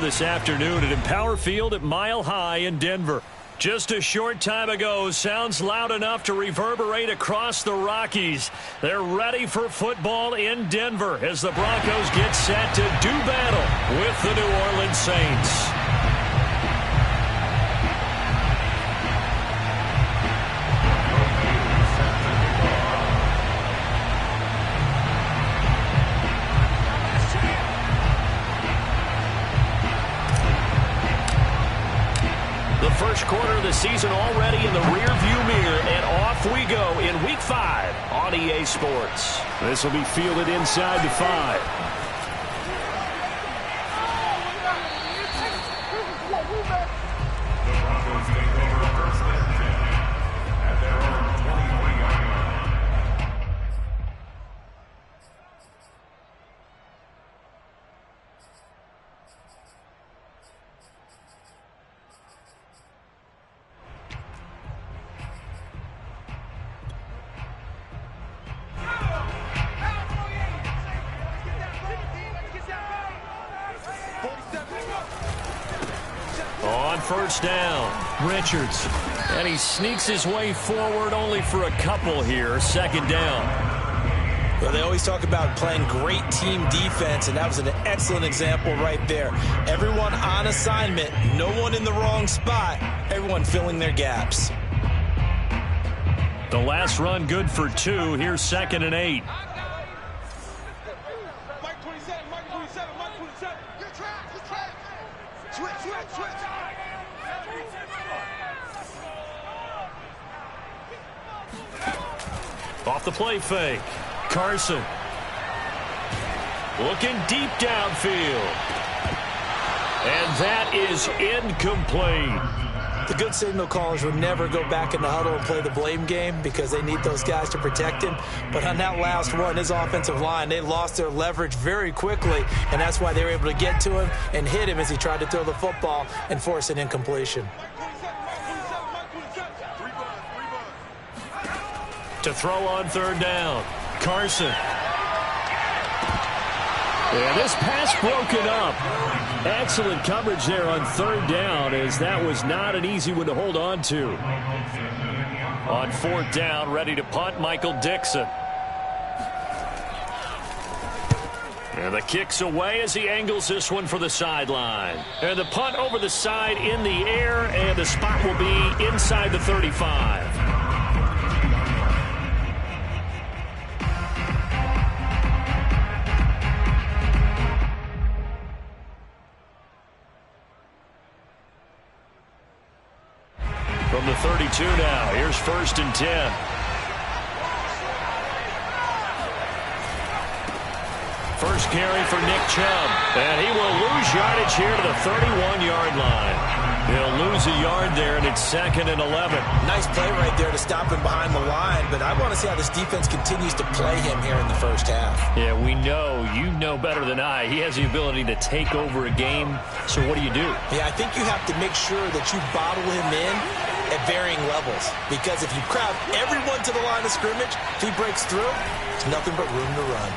this afternoon at Empower Field at Mile High in Denver. Just a short time ago, sounds loud enough to reverberate across the Rockies. They're ready for football in Denver as the Broncos get set to do battle with the New Orleans Saints. First quarter of the season already in the rearview mirror, and off we go in Week 5 on EA Sports. This will be fielded inside the 5. First down, Richards. And he sneaks his way forward only for a couple here. Second down. Well, they always talk about playing great team defense, and that was an excellent example right there. Everyone on assignment, no one in the wrong spot, everyone filling their gaps. The last run good for 2. Here's 2nd and 8. Off the play fake. Carson. Looking deep downfield. And that is incomplete. The good signal callers would never go back in the huddle and play the blame game because they need those guys to protect him. But on that last one, his offensive line, they lost their leverage very quickly, and that's why they were able to get to him and hit him as he tried to throw the football and force an incompletion. To throw on 3rd down. Carson. And this pass broken up. Excellent coverage there on 3rd down, as that was not an easy one to hold on to. On 4th down, ready to punt, Michael Dixon. And the kick's away as he angles this one for the sideline. And the punt over the side in the air, and the spot will be inside the 35. From the 32 now, here's 1st and 10. First carry for Nick Chubb, and he will lose yardage here to the 31-yard line. He'll lose a yard there, and it's 2nd and 11. Nice play right there to stop him behind the line, but I want to see how this defense continues to play him here in the first half. Yeah, we know, you know better than I, he has the ability to take over a game, so what do you do? Yeah, I think you have to make sure that you bottle him in at varying levels, because if you crowd everyone to the line of scrimmage, if he breaks through, there's nothing but room to run.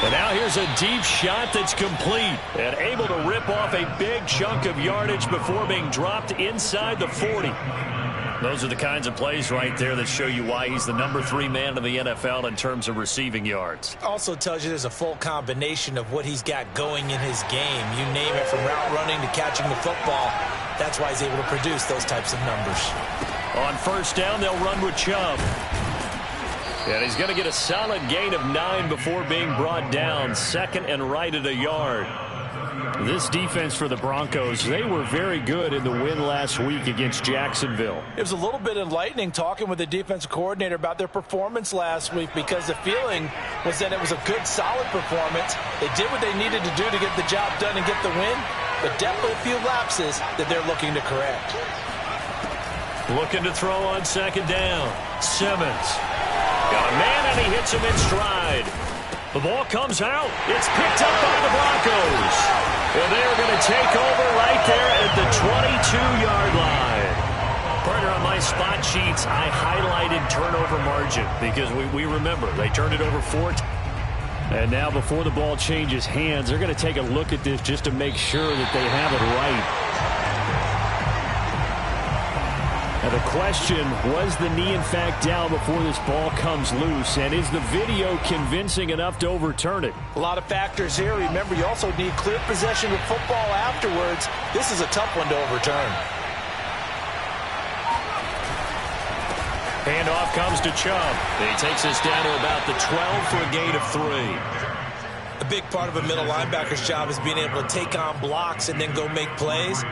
And now here's a deep shot that's complete and able to rip off a big chunk of yardage before being dropped inside the 40. Those are the kinds of plays right there that show you why he's the number 3 man in the NFL in terms of receiving yards. Also tells you there's a full combination of what he's got going in his game. You name it, from route running to catching the football. That's why he's able to produce those types of numbers. On 1st down, they'll run with Chubb. And he's going to get a solid gain of 9 before being brought down. 2nd and right at a yard. This defense for the Broncos, they were very good in the win last week against Jacksonville. It was a little bit enlightening talking with the defensive coordinator about their performance last week, because the feeling was that it was a good, solid performance. They did what they needed to do to get the job done and get the win, but definitely a few lapses that they're looking to correct. Looking to throw on 2nd down. Simmons. Got a man, and he hits him in stride. The ball comes out. It's picked up by the Broncos. And they're going to take over right there at the 22-yard line. Partner, on my spot sheets, I highlighted turnover margin because we remember they turned it over 4 times. And now before the ball changes hands, they're going to take a look at this just to make sure that they have it right. Now the question, was the knee in fact down before this ball comes loose? And is the video convincing enough to overturn it? A lot of factors here. Remember, you also need clear possession of football afterwards. This is a tough one to overturn. Handoff comes to Chubb. He takes us down to about the 12 for a gain of 3. A big part of a middle linebacker's job is being able to take on blocks and then go make plays.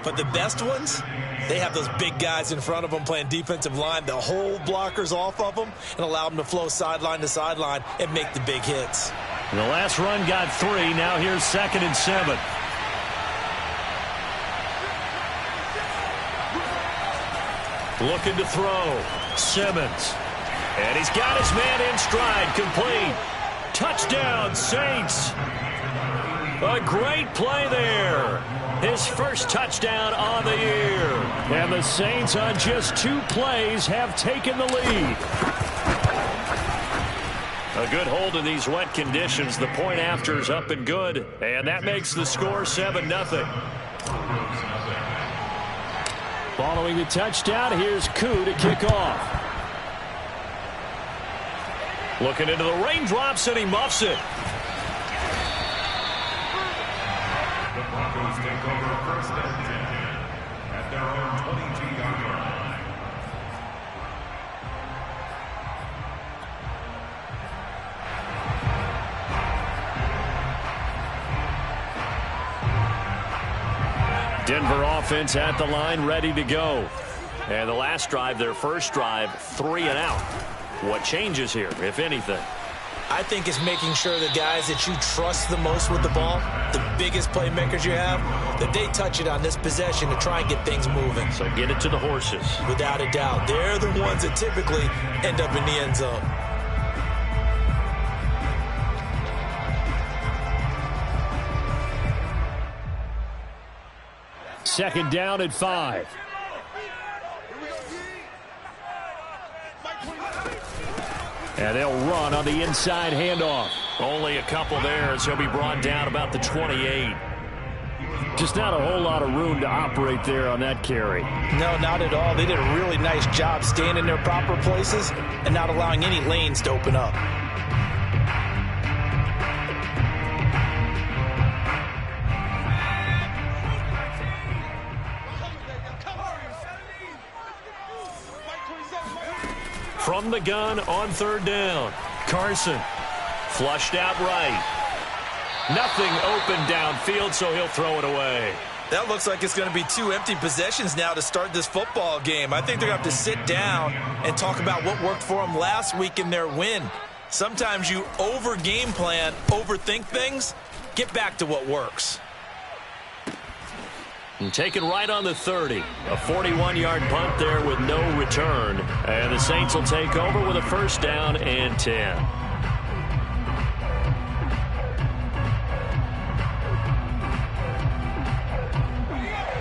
But the best ones, they have those big guys in front of them playing defensive line. They'll hold blockers off of them and allow them to flow sideline to sideline and make the big hits. And the last run got 3. Now here's 2nd and 7. Looking to throw. Simmons. And he's got his man in stride. Complete. Touchdown, Saints. A great play there. His first touchdown on the year. And the Saints on just 2 plays have taken the lead. A good hold in these wet conditions. The point after is up and good. And that makes the score 7-0. Following the touchdown, here's Koo to kick off. Looking into the raindrops, and he muffs it. The Broncos take over 1st and 10 at their own 22-yard line. Denver offense at the line, ready to go. And the last drive, their first drive, 3 and out. What changes here, if anything? I think it's making sure the guys that you trust the most with the ball, the biggest playmakers you have, that they touch it on this possession to try and get things moving. So get it to the horses. Without a doubt. They're the ones that typically end up in the end zone. Second down at 5. And they'll run on the inside handoff. Only a couple there, so he'll be brought down about the 28. Just not a whole lot of room to operate there on that carry. No, not at all. They did a really nice job staying in their proper places and not allowing any lanes to open up. From the gun on 3rd down. Carson flushed out right. Nothing open downfield, so he'll throw it away. That looks like it's going to be 2 empty possessions now to start this football game. I think they're going to have to sit down and talk about what worked for them last week in their win. Sometimes you over-game plan, overthink things. Get back to what works. And taken right on the 30. A 41-yard punt there with no return. And the Saints will take over with a 1st down and 10.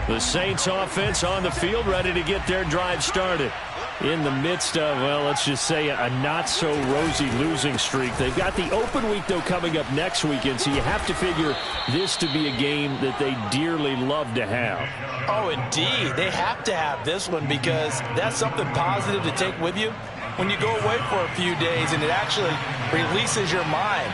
The Saints offense on the field, ready to get their drive started. In the midst of, well, let's just say a not-so-rosy losing streak. They've got the open week, though, coming up next weekend, so you have to figure this to be a game that they dearly love to have. Oh, indeed. They have to have this one because that's something positive to take with you when you go away for a few days, and it actually releases your mind.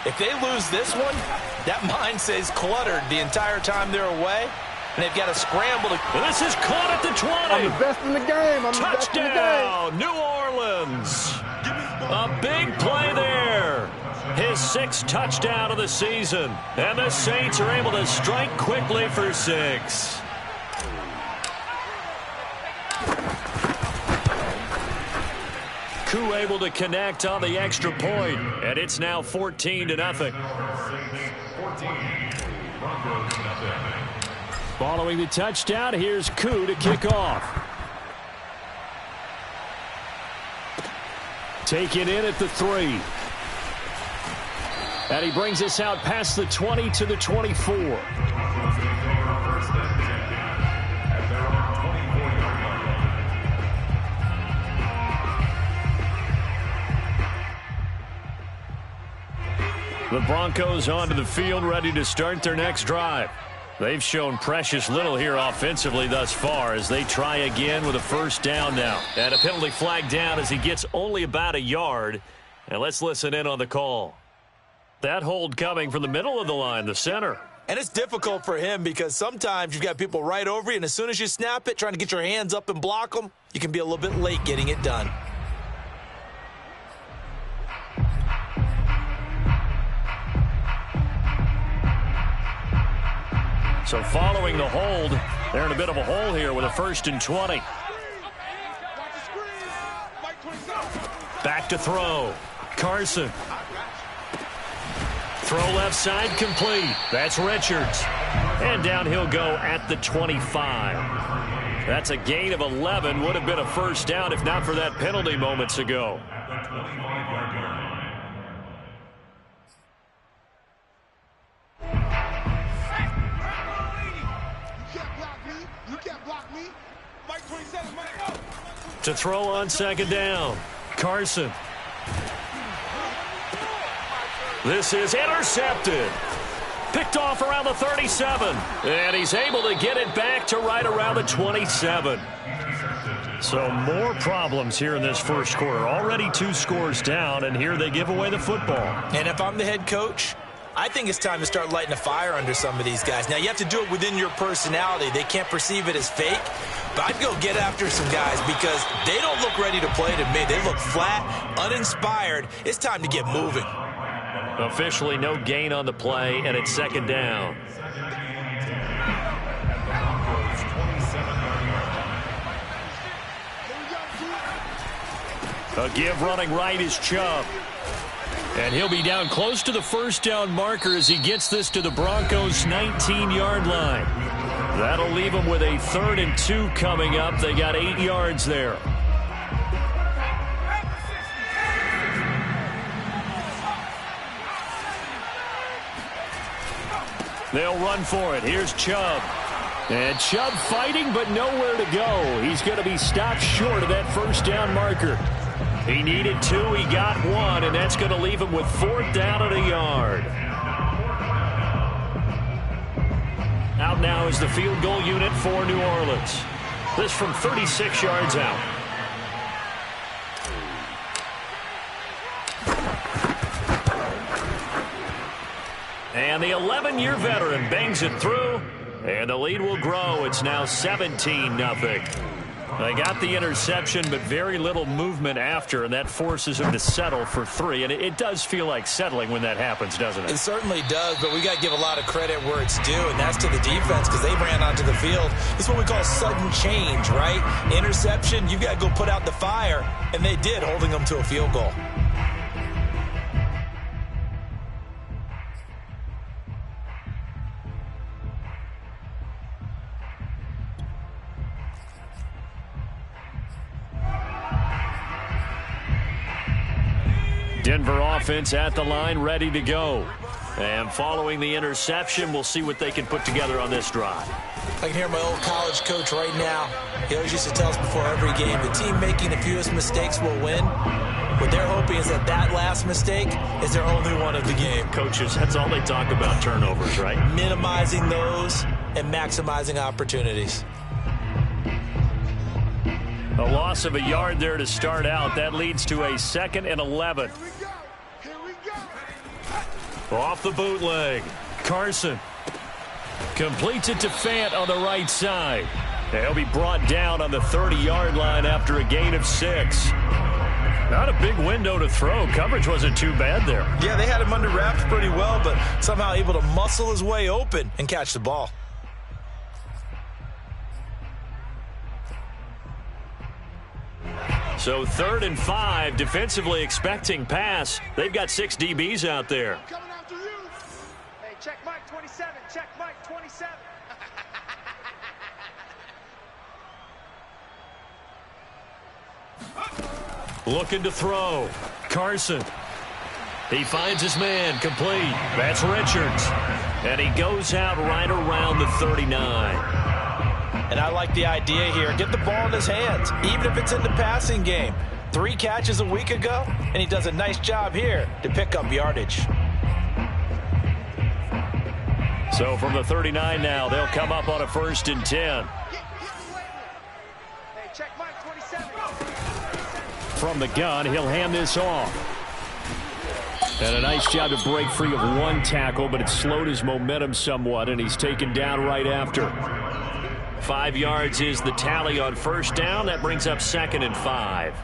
If they lose this one, that mind stays cluttered the entire time they're away. And they've got to scramble to... Well, this is caught at the 20. I'm the best in the game. I'm Touchdown, the best in the game. New Orleans. A big play there. His 6th touchdown of the season. And the Saints are able to strike quickly for 6. Koo able to connect on the extra point. And it's now 14-0. Following the touchdown, here's Koo to kick off. Taken in at the 3. And he brings us out past the 20 to the 24. The Broncos onto the field, ready to start their next drive. They've shown precious little here offensively thus far as they try again with a first down now. And a penalty flag down as he gets only about a yard. And let's listen in on the call. That hold coming from the middle of the line, the center. And it's difficult for him because sometimes you've got people right over you, and as soon as you snap it, trying to get your hands up and block them, you can be a little bit late getting it done. So following the hold, they're in a bit of a hole here with a 1st and 20. Back to throw. Carson. Throw left side complete. That's Richards. And down he'll go at the 25. That's a gain of 11. Would have been a first down if not for that penalty moments ago. To throw on 2nd down. Carson. This is intercepted. Picked off around the 37. And he's able to get it back to right around the 27. So more problems here in this first quarter. Already 2 scores down, and here they give away the football. And if I'm the head coach, I think it's time to start lighting a fire under some of these guys. Now, you have to do it within your personality. They can't perceive it as fake. But I'd go get after some guys because they don't look ready to play to me. They look flat, uninspired. It's time to get moving. Officially no gain on the play, and it's 2nd down. A give running right is Chubb. And he'll be down close to the first down marker as he gets this to the Broncos' 19-yard line. That'll leave them with a 3rd and 2 coming up. They got 8 yards there. They'll run for it. Here's Chubb. And Chubb fighting, but nowhere to go. He's going to be stopped short of that first down marker. He needed 2. He got 1, and that's going to leave him with 4th down and a yard. Out now is the field goal unit for New Orleans. This from 36 yards out. And the 11-year veteran bangs it through, and the lead will grow. It's now 17-0. They got the interception, but very little movement after, and that forces him to settle for 3. And it does feel like settling when that happens, doesn't it? It certainly does, but we got to give a lot of credit where it's due, and that's to the defense because they ran onto the field. This is what we call sudden change, right? Interception, you've got to go put out the fire, and they did, holding them to a field goal. Denver offense at the line, ready to go. And following the interception, we'll see what they can put together on this drive. I can hear my old college coach right now. He always used to tell us before every game, the team making the fewest mistakes will win. What they're hoping is that that last mistake is their only one of the game. Coaches, that's all they talk about, turnovers, right? Minimizing those and maximizing opportunities. A loss of a yard there to start out. That leads to a 2nd and 11. Off the bootleg. Carson completes it to Fant on the right side. They'll be brought down on the 30-yard line after a gain of 6. Not a big window to throw. Coverage wasn't too bad there. Yeah, they had him under wraps pretty well, but somehow able to muscle his way open and catch the ball. So 3rd and 5, defensively expecting pass. They've got 6 DBs out there. Coming after you. Hey, check Mike 27. Check Mike 27. Looking to throw. Carson. He finds his man, complete. That's Richards. And he goes out right around the 39. And I like the idea here. Get the ball in his hands, even if it's in the passing game. 3 catches a week ago, and he does a nice job here to pick up yardage. So from the 39 now, they'll come up on a 1st and 10. Hey, check Mike 27. From the gun, he'll hand this off. And a nice job to break free of one tackle, but it slowed his momentum somewhat, and he's taken down right after. 5 yards is the tally on 1st down. That brings up 2nd and 5.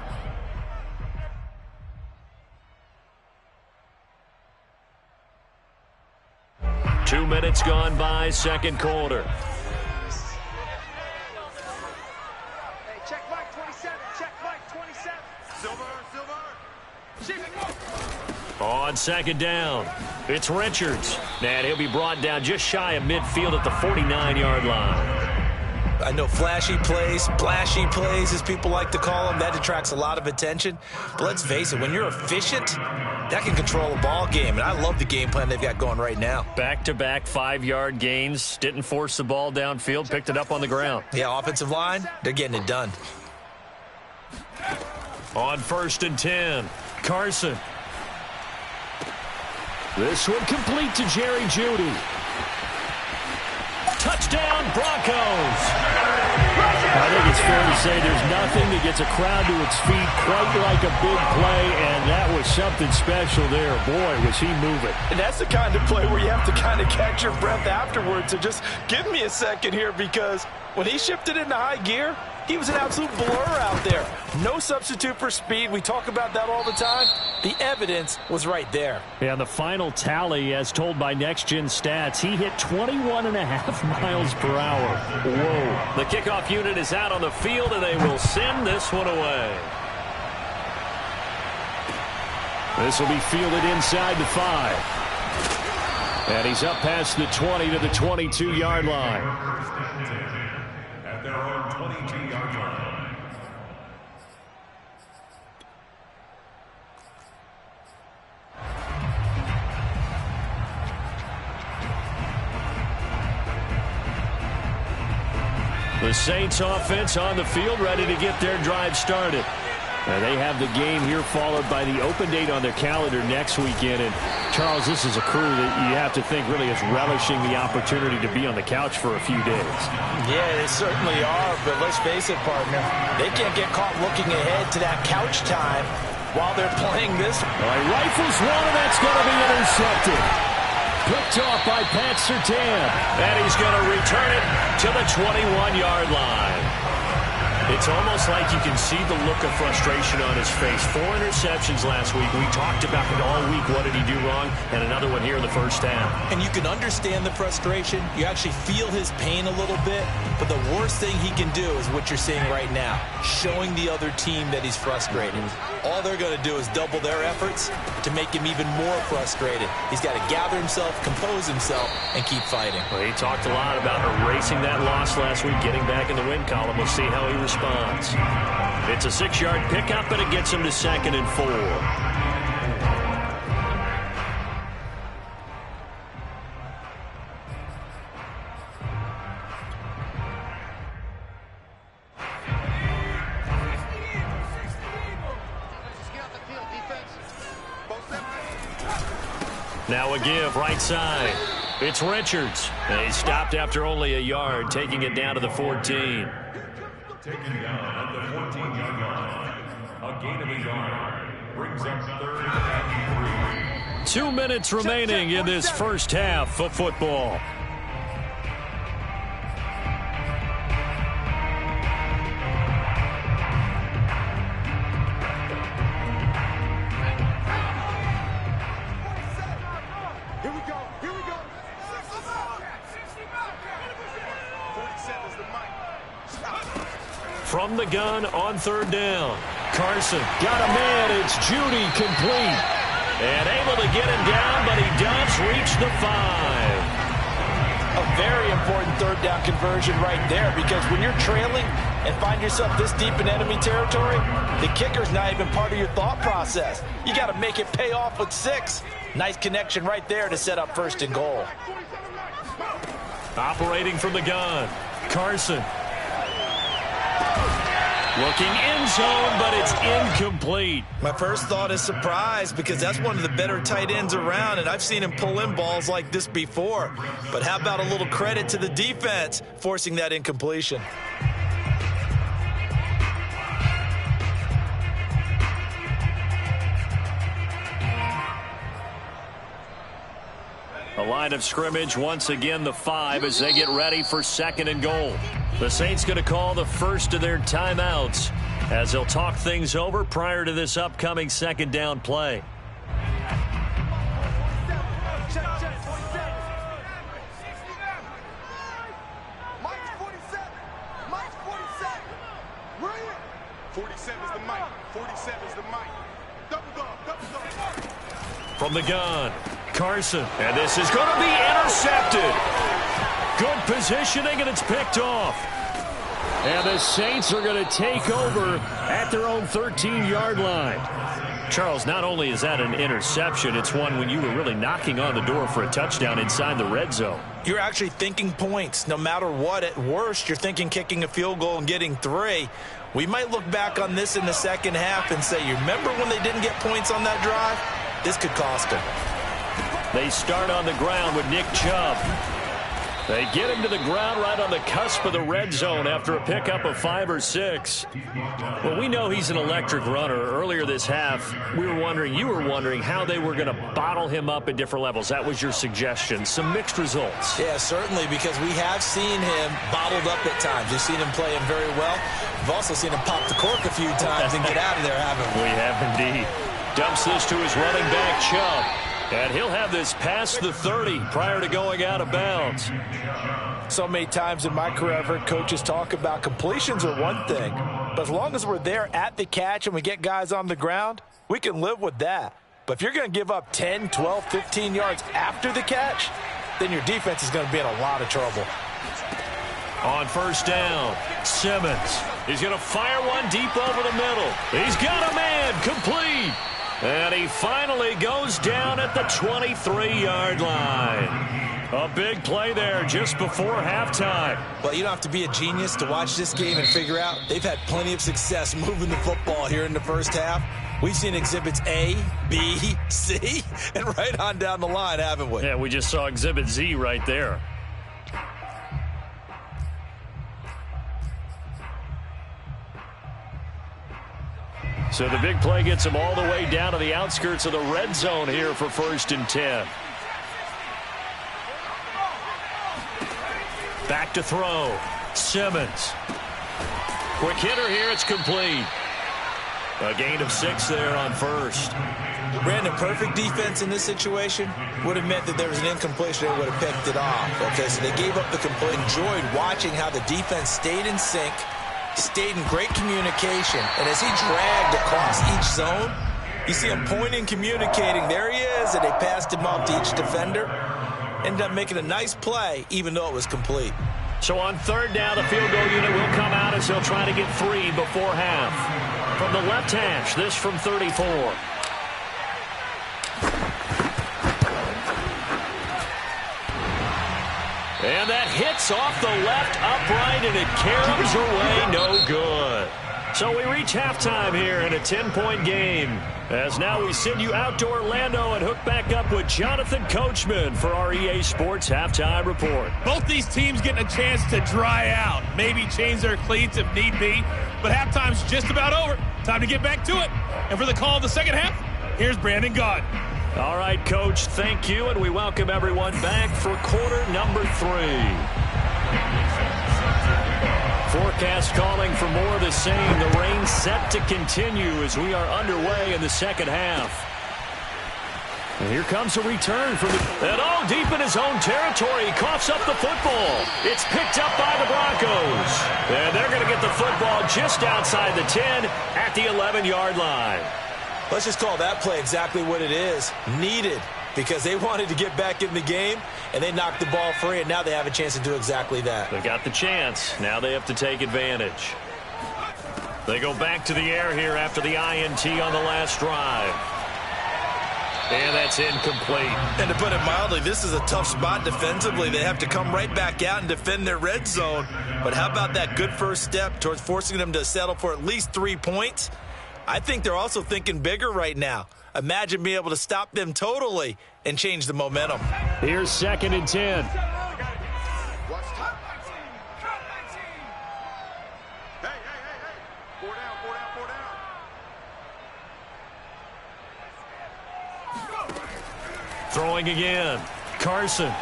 Two minutes gone by, 2nd quarter. Hey, check Mike 27. Check Mike 27. Silver. On 2nd down, it's Richards. And he'll be brought down just shy of midfield at the 49-yard line. I know flashy plays, splashy plays, as people like to call them, that attracts a lot of attention. But let's face it, when you're efficient, that can control a ball game. And I love the game plan they've got going right now. Back-to-back 5-yard gains. Didn't force the ball downfield. Picked it up on the ground. Yeah, offensive line, they're getting it done. On 1st and 10, Carson. This one complete to Jerry Jeudy. Touchdown, Broncos. I think it's fair to say there's nothing that gets a crowd to its feet quite like a big play, and that was something special there. Boy, was he moving. And that's the kind of play where you have to kind of catch your breath afterwards. So just give me a second here, because when he shifted into high gear, he was an absolute blur out there. No substitute for speed. We talk about that all the time. The evidence was right there. And the final tally, as told by Next Gen Stats, he hit 21.5 miles per hour. Whoa. The kickoff unit is out on the field, and they will send this one away. This will be fielded inside the 5. And he's up past the 20 to the 22-yard line. At their own 22-yard line. The Saints offense on the field, ready to get their drive started. And they have the game here followed by the open date on their calendar next weekend. And, Charles, this is a crew that you have to think really is relishing the opportunity to be on the couch for a few days. Yeah, they certainly are, but let's face it, partner. They can't get caught looking ahead to that couch time while they're playing this. All right, rifles one, and that's going to be intercepted. Picked off by Pat Surtain. And he's going to return it to the 21-yard line. It's almost like you can see the look of frustration on his face. 4 interceptions last week. We talked about it all week. What did he do wrong? And another one here in the first half. And you can understand the frustration. You actually feel his pain a little bit. But the worst thing he can do is what you're seeing right now, showing the other team that he's frustrated. All they're going to do is double their efforts to make him even more frustrated. He's got to gather himself, compose himself, and keep fighting. Well, he talked a lot about erasing that loss last week, getting back in the win column. We'll see how he responds. It's a 6-yard pickup, and it gets him to 2nd and 4. Now a give, right side. It's Richards. And he stopped after only a yard, taking it down to the 14. Taken down at the 14-yard line. A gain of a yard. Brings up 3rd and 3. 2 minutes remaining in this first half of football. From the gun on 3rd down. Carson got a man. It's Jeudy complete. And able to get him down, but he does reach the 5. A very important 3rd down conversion right there, because when you're trailing and find yourself this deep in enemy territory, the kicker's not even part of your thought process. You got to make it pay off with 6. Nice connection right there to set up 1st and goal. Operating from the gun, Carson. Looking end zone, but it's incomplete. My first thought is surprise because that's one of the better tight ends around, and I've seen him pull in balls like this before. But how about a little credit to the defense forcing that incompletion? A line of scrimmage, once again the 5 as they get ready for 2nd and goal. The Saints going to call the first of their timeouts as they'll talk things over prior to this upcoming 2nd down play. Mike's 47. Mike's 47. We're in. 47 is the mic. 47 is the mic. Double dog. From the gun, Carson. And this is going to be intercepted. Good positioning, and it's picked off. And the Saints are going to take over at their own 13-yard line. Charles, not only is that an interception, it's one when you were really knocking on the door for a touchdown inside the red zone. You're actually thinking points. No matter what, at worst, you're thinking kicking a field goal and getting 3. We might look back on this in the second half and say, you remember when they didn't get points on that drive? This could cost them. They start on the ground with Nick Chubb. They get him to the ground right on the cusp of the red zone after a pickup of 5 or 6. Well, we know he's an electric runner. Earlier this half, you were wondering how they were going to bottle him up at different levels. That was your suggestion. Some mixed results. Yeah, certainly, because we have seen him bottled up at times. We've seen him playing very well. We've also seen him pop the cork a few times and get out of there, haven't we? We have indeed. Dumps this to his running back, Chubb. And he'll have this past the 30 prior to going out of bounds. So many times in my career, I've heard coaches talk about completions are one thing. But as long as we're there at the catch and we get guys on the ground, we can live with that. But if you're going to give up 10, 12, 15 yards after the catch, then your defense is going to be in a lot of trouble. On first down, Simmons. He's going to fire one deep over the middle. He's got a man, complete. And he finally goes down at the 23-yard line. A big play there just before halftime. Well, you don't have to be a genius to watch this game and figure out they've had plenty of success moving the football here in the first half. We've seen exhibits A, B, C, and right on down the line, haven't we? Yeah, we just saw exhibit Z right there. So the big play gets him all the way down to the outskirts of the red zone here for 1st and 10. Back to throw. Simmons. Quick hitter here. It's complete. A gain of 6 there on first. Brandon, perfect defense in this situation would have meant that there was an incompletion. They would have picked it off. Okay, so they gave up the complete. Enjoyed watching how the defense stayed in sync, stayed in great communication, and as he dragged across each zone, you see him pointing, communicating. There he is, and they passed him off to each defender. Ended up making a nice play, even though it was complete. So on 3rd down, the field goal unit will come out as they'll try to get 3 before half. From the left hash, this from 34. And that hits off the left upright, and it carries away no good. So we reach halftime here in a 10-point game. As now we send you out to Orlando and hook back up with Jonathan Coachman for our EA Sports Halftime Report. Both these teams getting a chance to dry out, maybe change their cleats if need be. But halftime's just about over. Time to get back to it. And for the call of the second half, here's Brandon Gaudin. All right, Coach, thank you, and we welcome everyone back for quarter number 3. Forecast calling for more of the same. The rain set to continue as we are underway in the second half. And here comes a return from the... And deep in his own territory, he coughs up the football. It's picked up by the Broncos. And they're going to get the football just outside the 10 at the 11-yard line. Let's just call that play exactly what it is. Needed, because they wanted to get back in the game, and they knocked the ball free, and now they have a chance to do exactly that. They got the chance. Now they have to take advantage. They go back to the air here after the INT on the last drive. And that's incomplete. And to put it mildly, this is a tough spot defensively. They have to come right back out and defend their red zone. But how about that good first step towards forcing them to settle for at least 3 points? I think they're also thinking bigger right now. Imagine being able to stop them totally and change the momentum. Here's 2nd and 10. Throwing again. Carson.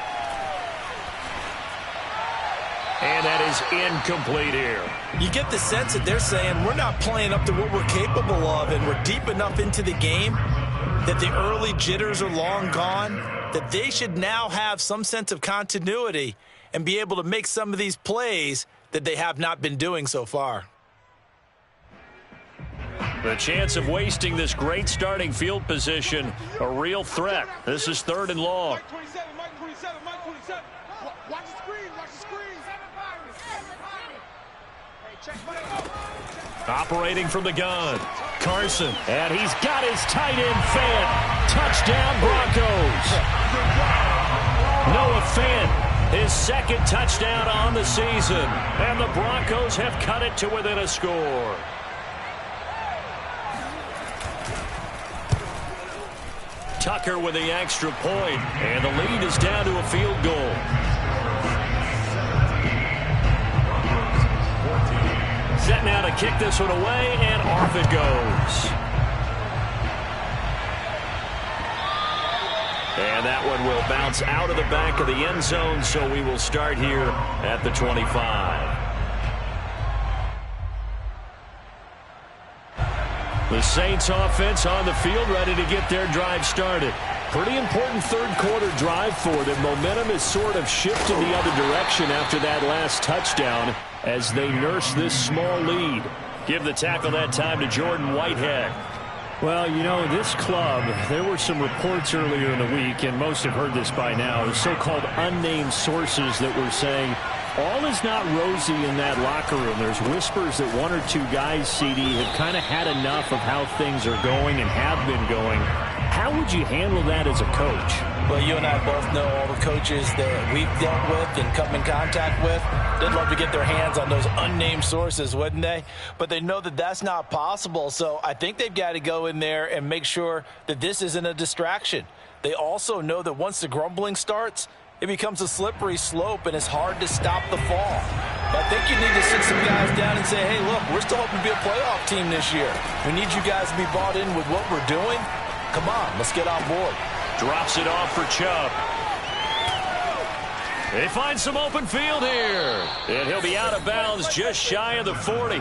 And that is incomplete here. You get the sense that they're saying we're not playing up to what we're capable of, and we're deep enough into the game that the early jitters are long gone, that they should now have some sense of continuity and be able to make some of these plays that they have not been doing so far. The chance of wasting this great starting field position, a real threat. This is 3rd and long. Mike 27, Mike 27, Mike 27. Watch the screen, watch the screen. Hey, check Mike. Operating from the gun. Carson. And he's got his tight end Fant. Touchdown Broncos. Noah Fant, his 2nd touchdown on the season. And the Broncos have cut it to within a score. Tucker with the extra point, and the lead is down to a field goal. Set now to kick this one away, and off it goes. And that one will bounce out of the back of the end zone, so we will start here at the 25. The Saints offense on the field, ready to get their drive started. Pretty important 3rd quarter drive for them. Momentum is sort of shifted the other direction after that last touchdown as they nurse this small lead. Give the tackle that time to Jordan Whitehead. Well, you know, this club, there were some reports earlier in the week, and most have heard this by now, so-called unnamed sources that were saying all is not rosy in that locker room. There's whispers that 1 or 2 guys, CD, have kind of had enough of how things are going and have been going. How would you handle that as a coach? Well, you and I both know all the coaches that we've dealt with and come in contact with. They'd love to get their hands on those unnamed sources, wouldn't they? But they know that that's not possible, so I think they've got to go in there and make sure that this isn't a distraction. They also know that once the grumbling starts, it becomes a slippery slope, and it's hard to stop the fall. But I think you need to sit some guys down and say, hey, look, we're still hoping to be a playoff team this year. We need you guys to be bought in with what we're doing. Come on, let's get on board. Drops it off for Chubb. They find some open field here. And he'll be out of bounds just shy of the 40.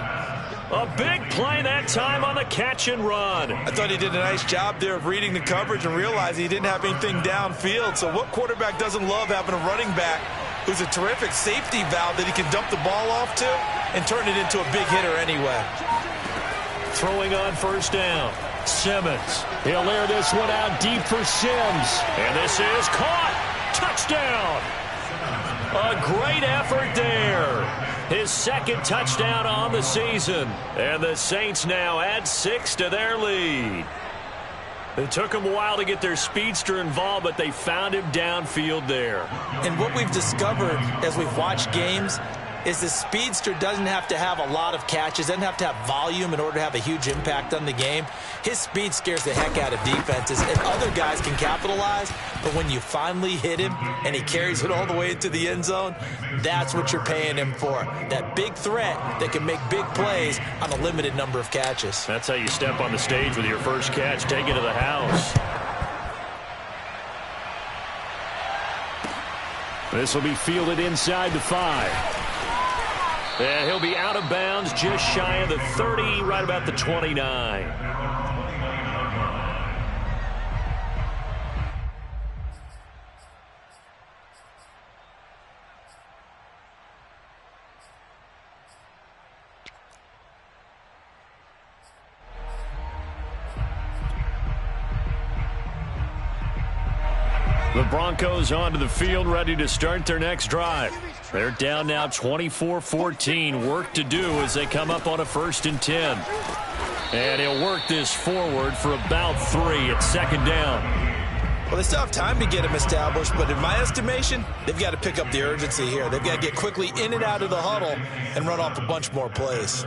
A big play that time on the catch and run. I thought he did a nice job there of reading the coverage and realizing he didn't have anything downfield. So what quarterback doesn't love having a running back who's a terrific safety valve that he can dump the ball off to and turn it into a big hitter anyway? Throwing on 1st down. Simmons. He'll air this one out deep for Sims. And this is caught. Touchdown. A great effort there. His 2nd touchdown on the season. And the Saints now add 6 to their lead. It took them a while to get their speedster involved, but they found him downfield there. And what we've discovered as we've watched games is the speedster doesn't have to have a lot of catches, doesn't have to have volume in order to have a huge impact on the game. His speed scares the heck out of defenses, and other guys can capitalize, but when you finally hit him and he carries it all the way into the end zone, that's what you're paying him for. That big threat that can make big plays on a limited number of catches. That's how you step on the stage with your first catch. Take it to the house. This will be fielded inside the 5. And he'll be out of bounds just shy of the 30, right about the 29. The Broncos onto the field, ready to start their next drive. They're down now 24-14. Work to do as they come up on a 1st and 10. And he'll work this forward for about 3 at second down. Well, they still have time to get him established, but in my estimation, they've got to pick up the urgency here. They've got to get quickly in and out of the huddle and run off a bunch more plays.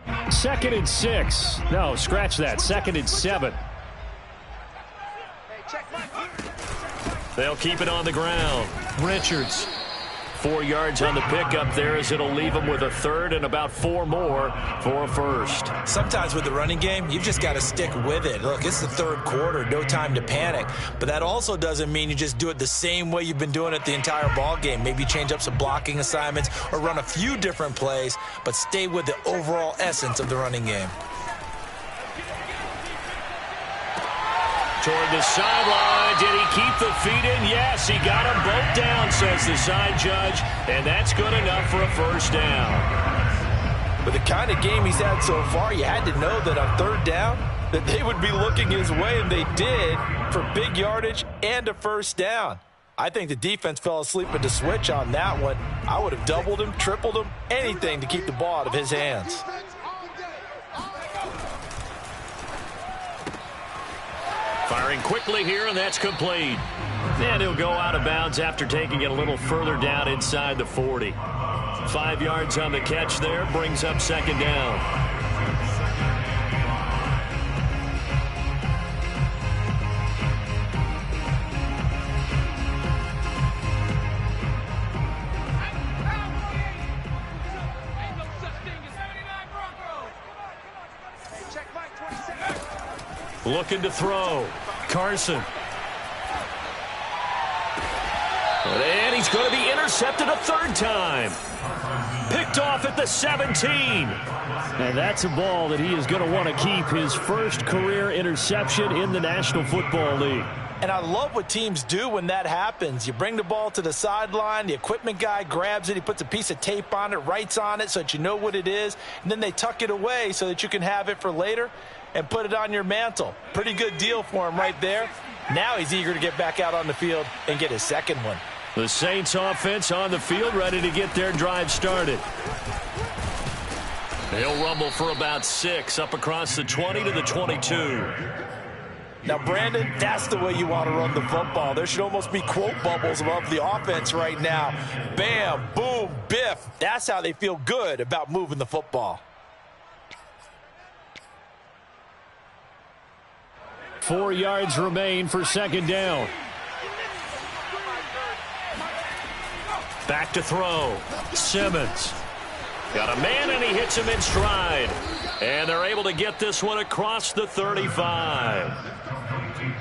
2nd and 6. No, scratch that. 2nd and 7. They'll keep it on the ground. Richards. 4 yards on the pickup there as it'll leave them with a 3rd and about 4 more for a 1st. Sometimes with the running game, you've just got to stick with it. Look, it's the 3rd quarter, no time to panic. But that also doesn't mean you just do it the same way you've been doing it the entire ball game. Maybe change up some blocking assignments or run a few different plays, but stay with the overall essence of the running game. Toward the sideline. Did he keep the feet in? Yes, he got them both down, says the side judge, and that's good enough for a 1st down. With the kind of game he's had so far, you had to know that on 3rd down that they would be looking his way, and they did, for big yardage and a 1st down. I think the defense fell asleep at the switch on that one. I would have doubled him, tripled him, anything to keep the ball out of his hands. Firing quickly here, and that's complete. And he'll go out of bounds after taking it a little further down inside the 40. 5 yards on the catch there, brings up 2nd down. Looking to throw. Carson. And he's going to be intercepted a 3rd time. Picked off at the 17. And that's a ball that he is going to want to keep, his 1st career interception in the National Football League. And I love what teams do when that happens. You bring the ball to the sideline, the equipment guy grabs it, he puts a piece of tape on it, writes on it so that you know what it is, and then they tuck it away so that you can have it for later and put it on your mantle. Pretty good deal for him right there. Now he's eager to get back out on the field and get his 2nd one. The Saints offense on the field, ready to get their drive started. They'll rumble for about 6 up across the 20 to the 22. Now, Brandon, that's the way you want to run the football. There should almost be quote bubbles above the offense right now. Bam, boom, biff. That's how they feel good about moving the football. 4 yards remain for 2nd down. Back to throw. Simmons. Got a man, and he hits him in stride. And they're able to get this one across the 35.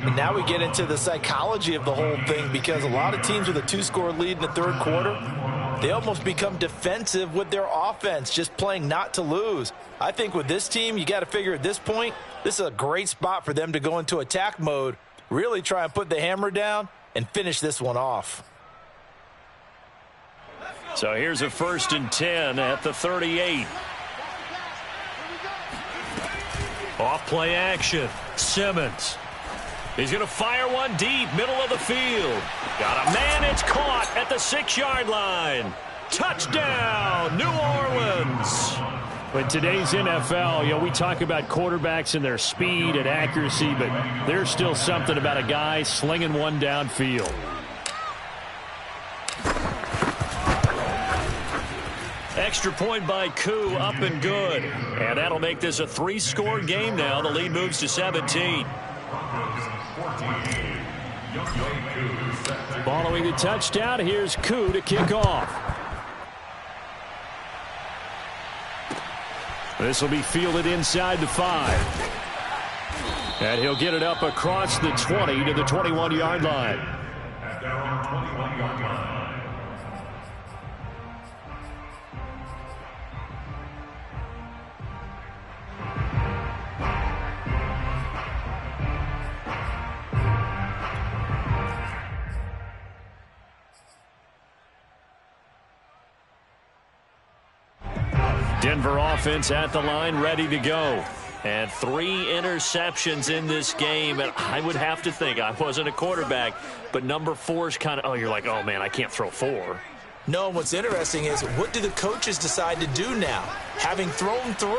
And now we get into the psychology of the whole thing, because a lot of teams with a 2-score lead in the 3rd quarter, they almost become defensive with their offense, just playing not to lose. I think with this team, you got to figure at this point, this is a great spot for them to go into attack mode, really try and put the hammer down and finish this one off. So here's a 1st and 10 at the 38. Off play action. Simmons. He's going to fire one deep, middle of the field. Got a man, it's caught at the 6-yard line. Touchdown, New Orleans. In today's NFL, we talk about quarterbacks and their speed and accuracy, but there's still something about a guy slinging one downfield. Extra point by Koo, up and good. And that'll make this a 3-score game now. The lead moves to 17. Following the touchdown, here's Koo to kick off. This will be fielded inside the 5. And he'll get it up across the 20 to the 21-yard line. At their own 21-yard line. Denver offense at the line, ready to go. And 3 interceptions in this game. And I would have to think, I wasn't a quarterback, but number 4 is kind of, you're like, oh, man, I can't throw 4. No, and what's interesting is, what do the coaches decide to do now? Having thrown 3,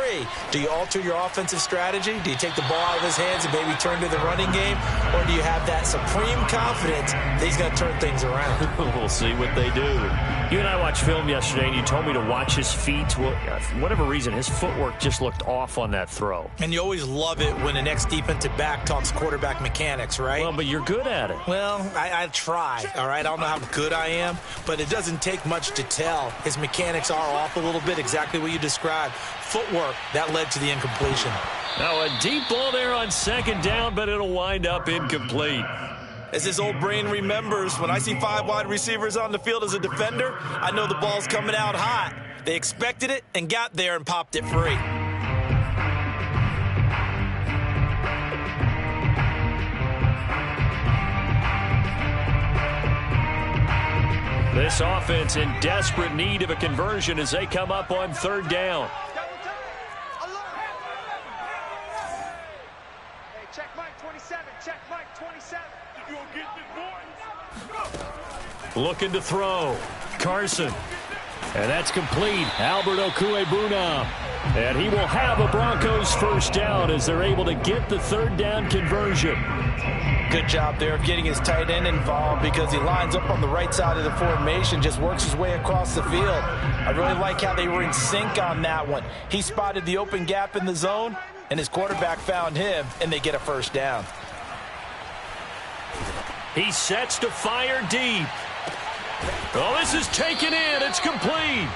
do you alter your offensive strategy? Do you take the ball out of his hands and maybe turn to the running game? Or do you have that supreme confidence that he's going to turn things around? We'll see what they do. You and I watched film yesterday, and you told me to watch his feet. Well, for whatever reason, his footwork just looked off on that throw. And you always love it when an ex-defensive back talks quarterback mechanics, right? Well, but you're good at it. Well, I try, all right? I don't know how good I am, but it doesn't take much to tell. His mechanics are off a little bit, exactly what you described. Footwork, that led to the incompletion. Now a deep ball there on second down, but it'll wind up incomplete. As his old brain remembers, when I see 5 wide receivers on the field as a defender, I know the ball's coming out hot. They expected it and got there and popped it free. This offense in desperate need of a conversion as they come up on third down. Hey, check Mike 27. Check Mike 27. You gonna get this, boy? Looking to throw. Carson. And that's complete. Albert Okwuegbunam. And he will have a Broncos first down as they're able to get the third down conversion. Good job there of getting his tight end involved because he lines up on the right side of the formation, just works his way across the field. I really like how they were in sync on that one. He spotted the open gap in the zone, and his quarterback found him, and they get a first down. He sets to fire deep. Oh, this is taken in. It's complete.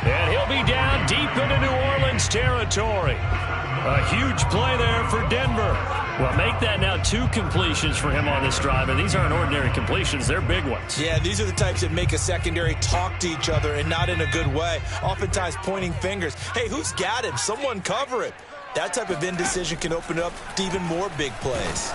And he'll be down deep into New Orleans territory. A huge play there for Denver. Well, make that now 2 completions for him on this drive, and these aren't ordinary completions. They're big ones. Yeah, these are the types that make a secondary talk to each other and not in a good way. Oftentimes pointing fingers. Hey, who's got him? Someone cover it. That type of indecision can open up to even more big plays.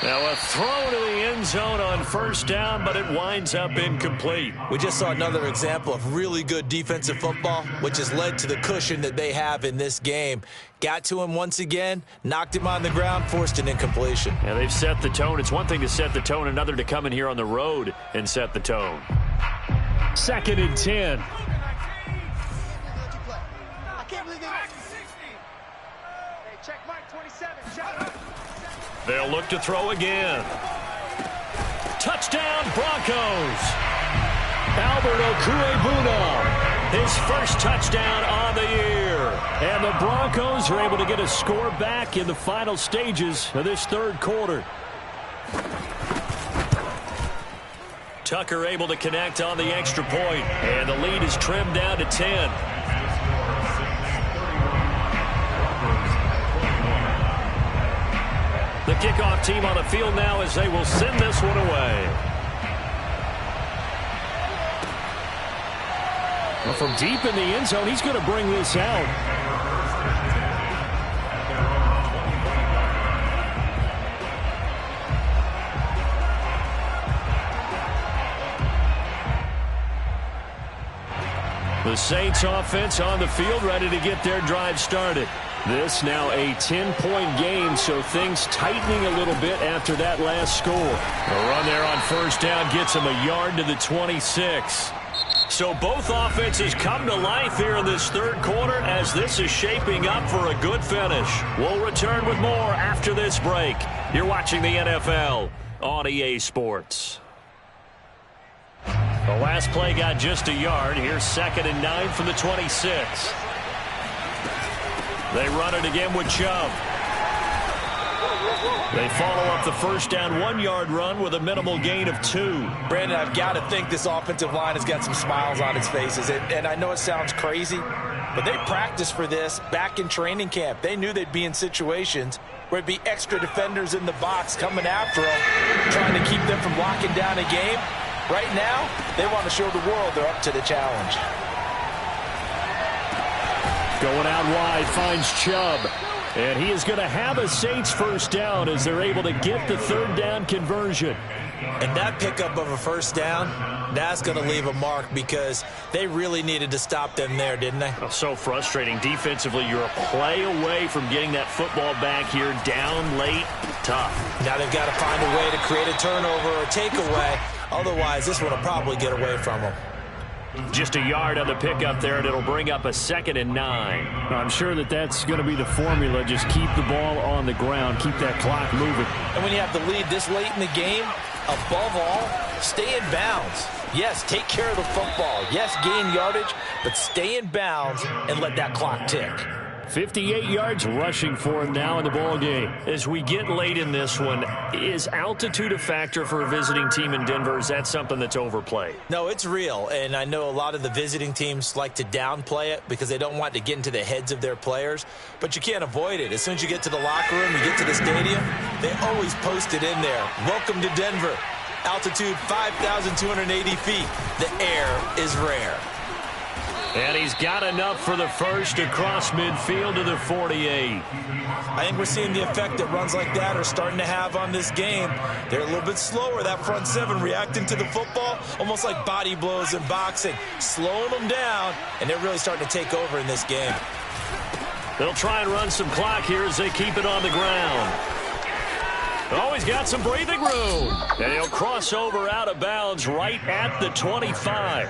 Now a throw to the end zone on first down, but it winds up incomplete. We just saw another example of really good defensive football, which has led to the cushion that they have in this game. Got to him once again, knocked him on the ground, forced an incompletion. Yeah, they've set the tone. It's one thing to set the tone, another to come in here on the road and set the tone. 2nd and 10. Hey, check Mike 27. Check. They'll look to throw again. Touchdown, Broncos. Albert Okwuegbunam, His first touchdown on the year. and the Broncos are able to get a score back in the final stages of this third quarter. Tucker able to connect on the extra point, and the lead is trimmed down to 10. The kickoff team on the field now as they will send this one away. Well, from deep in the end zone, he's going to bring this out. The Saints offense on the field, ready to get their drive started. This now a 10-point game, so things tightening a little bit after that last score. The run there on first down gets him a yard to the 26. So both offenses come to life here in this third quarter as this is shaping up for a good finish. We'll return with more after this break. You're watching the NFL on EA Sports. The last play got just a yard. Here's 2nd and 9 from the 26. They run it again with Chubb. They follow up the first down 1-yard run with a minimal gain of 2. Brandon, I've got to think this offensive line has got some smiles on its faces. And I know it sounds crazy, but they practiced for this back in training camp. They knew they'd be in situations where it'd be extra defenders in the box coming after them, trying to keep them from locking down a game. Right now, they want to show the world they're up to the challenge. Going out wide, finds Chubb. And he is going to have a Saints first down as they're able to get the third down conversion. And that pickup of a first down, that's going to leave a mark because they really needed to stop them there, didn't they? Oh, so frustrating. Defensively, you're a play away from getting that football back here down late. Tough. Now they've got to find a way to create a turnover or takeaway. Otherwise, this one will probably get away from them. Just a yard on the pickup there, and it'll bring up a 2nd and 9. I'm sure that's going to be the formula. Just keep the ball on the ground. Keep that clock moving. And when you have the lead this late in the game, above all, stay in bounds. Yes, take care of the football. Yes, gain yardage, but stay in bounds and let that clock tick. 58 yards rushing for him now in the ball game. As we get late in this one, is altitude a factor for a visiting team in Denver? Is that something that's overplayed? No, it's real, and I know a lot of the visiting teams like to downplay it because they don't want to get into the heads of their players, but you can't avoid it. As soon as you get to the locker room, you get to the stadium, they always post it in there. Welcome to Denver. Altitude 5,280 feet. The air is rare. And he's got enough for the first across midfield to the 48. I think we're seeing the effect that runs like that are starting to have on this game. They're a little bit slower, that front seven, reacting to the football, almost like body blows in boxing, slowing them down, and they're really starting to take over in this game. They'll try and run some clock here as they keep it on the ground. Oh, he's got some breathing room. And he'll cross over out of bounds right at the 25.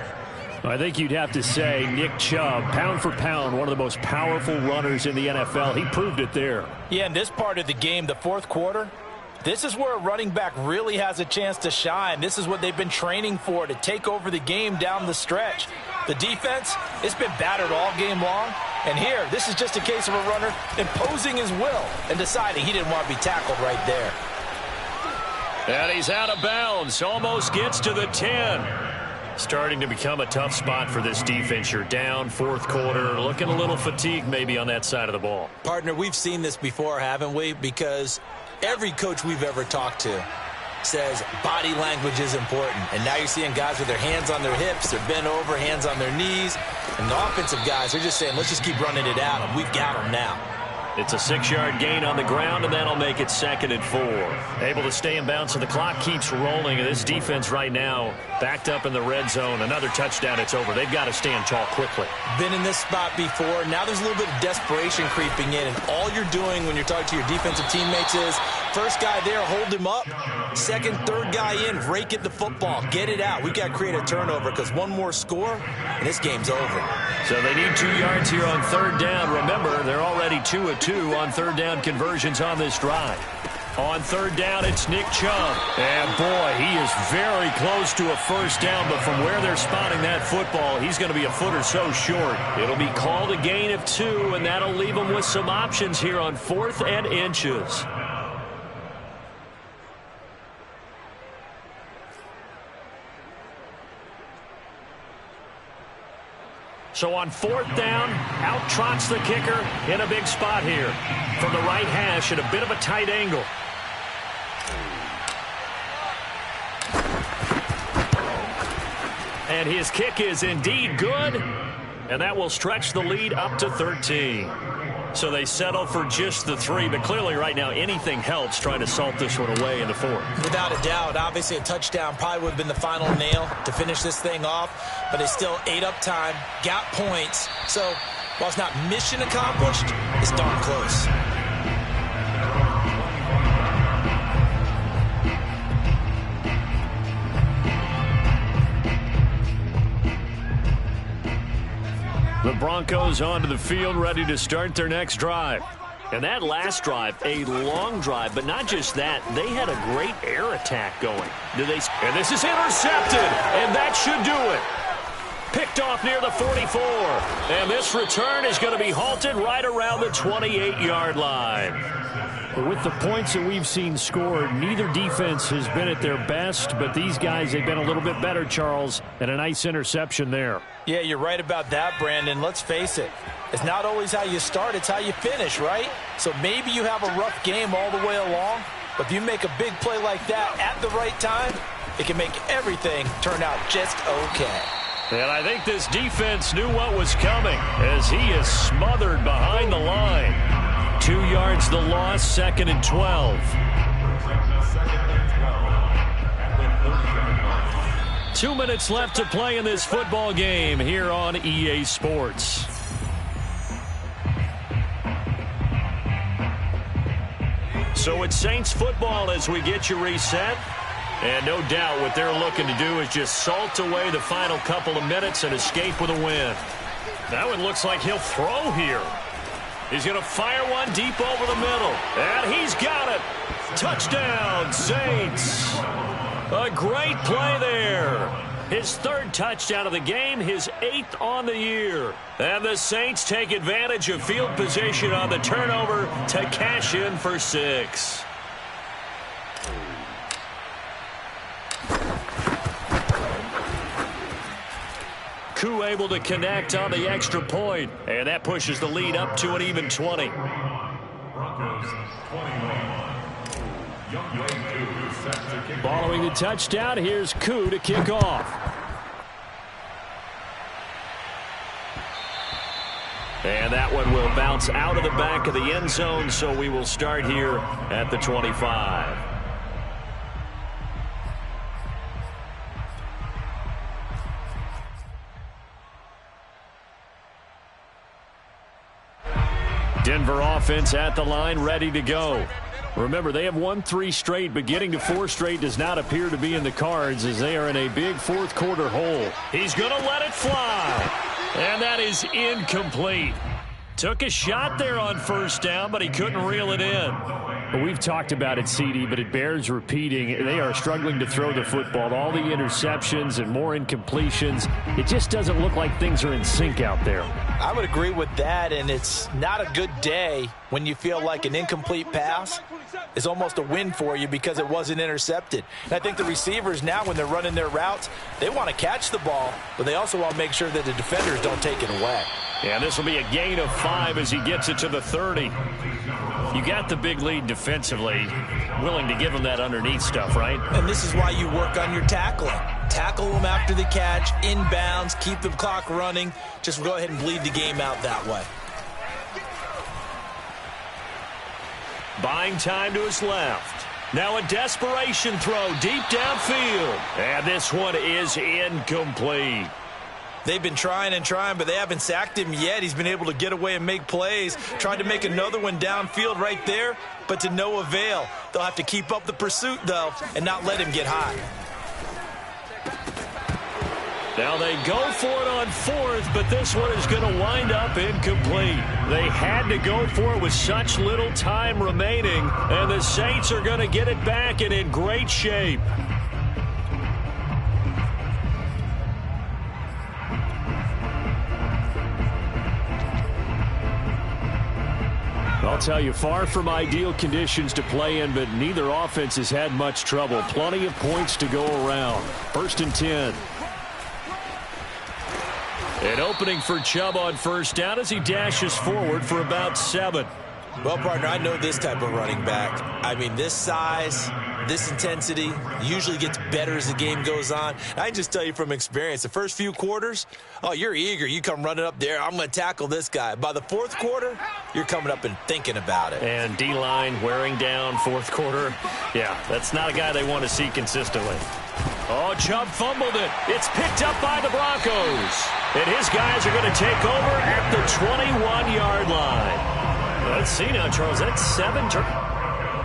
I think you'd have to say Nick Chubb, pound for pound, one of the most powerful runners in the NFL. He proved it there. Yeah, in this part of the game, the fourth quarter, this is where a running back really has a chance to shine. This is what they've been training for, to take over the game down the stretch. The defense, it's been battered all game long. And here, this is just a case of a runner imposing his will and deciding he didn't want to be tackled right there. And he's out of bounds, almost gets to the 10. Starting to become a tough spot for this defense. You're down fourth quarter, looking a little fatigued maybe on that side of the ball. Partner, we've seen this before, haven't we? Because every coach we've ever talked to says body language is important. And now you're seeing guys with their hands on their hips, they're bent over, hands on their knees. And the offensive guys, they're just saying, let's just keep running it out, and we've got them now. It's a 6-yard gain on the ground, and that'll make it 2nd and 4. Able to stay in bounds, so the clock keeps rolling. And this defense right now backed up in the red zone. Another touchdown, it's over. They've got to stand tall quickly. Been in this spot before. Now there's a little bit of desperation creeping in, and all you're doing when you're talking to your defensive teammates is first guy there, hold him up. Second, third guy in, rake at the football. Get it out. We've got to create a turnover because one more score, and this game's over. So they need 2 yards here on third down. Remember, they're already 2 of 2 on third down conversions on this drive. On third down, it's Nick Chubb. And, boy, he is very close to a first down, but from where they're spotting that football, he's going to be a foot or so short. It'll be called a gain of 2, and that'll leave them with some options here on 4th and inches. So on 4th down, out trots the kicker in a big spot here from the right hash at a bit of a tight angle. And his kick is indeed good, and that will stretch the lead up to 13. So they settle for just the 3, but clearly right now anything helps trying to salt this one away in the 4th. Without a doubt, obviously a touchdown probably would have been the final nail to finish this thing off, but they still ate up time, got points. So while it's not mission accomplished, it's darn close. The Broncos onto the field, ready to start their next drive. And that last drive, a long drive, but not just that. They had a great air attack going. And this is intercepted, and that should do it. Picked off near the 44. And this return is going to be halted right around the 28-yard line. With the points that we've seen scored, neither defense has been at their best, but these guys, they've been a little bit better, Charles, and a nice interception there. Yeah, you're right about that, Brandon. Let's face it. It's not always how you start, it's how you finish, right? So maybe you have a rough game all the way along, but if you make a big play like that at the right time, it can make everything turn out just okay. And I think this defense knew what was coming as he is smothered behind the line. 2 yards the loss, 2nd and 12. 2 minutes left to play in this football game here on EA Sports. So it's Saints football as we get you reset. And no doubt what they're looking to do is just salt away the final couple of minutes and escape with a win. That one looks like he'll throw here. He's going to fire one deep over the middle. And he's got it. Touchdown, Saints. A great play there. His third touchdown of the game, his 8th on the year. And the Saints take advantage of field position on the turnover to cash in for 6. Koo able to connect on the extra point, and that pushes the lead up to an even 20. Broncos 21. Following the touchdown, here's Koo to kick off. And that one will bounce out of the back of the end zone, so we will start here at the 25. Denver offense at the line, ready to go. Remember, they have won 3 straight, but getting to 4 straight does not appear to be in the cards as they are in a big fourth quarter hole. He's going to let it fly. And that is incomplete. Took a shot there on first down, but he couldn't reel it in. Well, we've talked about it, CD, but it bears repeating. They are struggling to throw the football. All the interceptions and more incompletions. It just doesn't look like things are in sync out there. I would agree with that, and it's not a good day when you feel like an incomplete pass is almost a win for you because it wasn't intercepted. And I think the receivers now, when they're running their routes, they want to catch the ball, but they also want to make sure that the defenders don't take it away. Yeah, this will be a gain of 5 as he gets it to the 30. You got the big lead defensively, willing to give him that underneath stuff, right? And this is why you work on your tackling. Tackle them after the catch, inbounds, keep the clock running. Just go ahead and bleed the game out that way. Buying time to his left. Now a desperation throw deep downfield. And this one is incomplete. They've been trying and trying, but they haven't sacked him yet. He's been able to get away and make plays. Tried to make another one downfield right there, but to no avail. They'll have to keep up the pursuit, though, and not let him get high. Now they go for it on 4th, but this one is going to wind up incomplete. They had to go for it with such little time remaining, and the Saints are going to get it back and in great shape. I'll tell you, far from ideal conditions to play in, but neither offense has had much trouble. Plenty of points to go around. 1st and 10. An opening for Chubb on first down as he dashes forward for about 7. Well, partner, I know this type of running back. I mean, this size, this intensity usually gets better as the game goes on. I can just tell you from experience, the first few quarters, oh, you're eager. You come running up there, I'm going to tackle this guy. By the 4th quarter, you're coming up and thinking about it. And D-line wearing down 4th quarter. Yeah, that's not a guy they want to see consistently. Oh, Chubb fumbled it. It's picked up by the Broncos. And his guys are going to take over at the 21-yard line. Let's see now, Charles. That's 7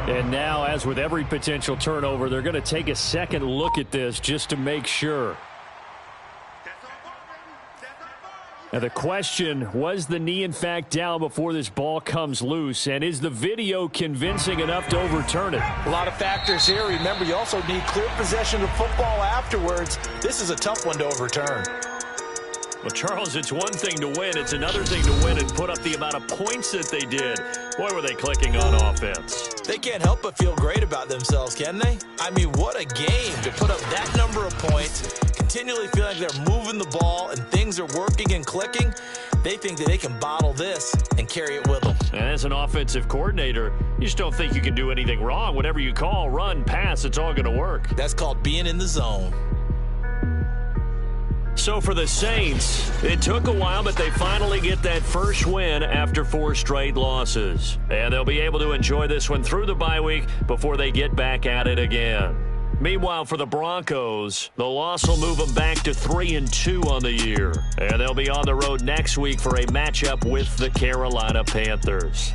And now, as with every potential turnover, they're going to take a second look at this just to make sure. Now the question, was the knee in fact down before this ball comes loose? And is the video convincing enough to overturn it? A lot of factors here. Remember, you also need clear possession of football afterwards. This is a tough one to overturn. Well, Charles, it's one thing to win. It's another thing to win and put up the amount of points that they did. Boy, were they clicking on offense. They can't help but feel great about themselves, can they? I mean, what a game to put up that number of points, continually feeling like they're moving the ball and things are working and clicking. They think that they can bottle this and carry it with them. And as an offensive coordinator, you just don't think you can do anything wrong. Whatever you call, run, pass, it's all going to work. That's called being in the zone. So for the Saints, it took a while, but they finally get that first win after 4 straight losses. And they'll be able to enjoy this one through the bye week before they get back at it again. Meanwhile, for the Broncos, the loss will move them back to 3-2 on the year. And they'll be on the road next week for a matchup with the Carolina Panthers.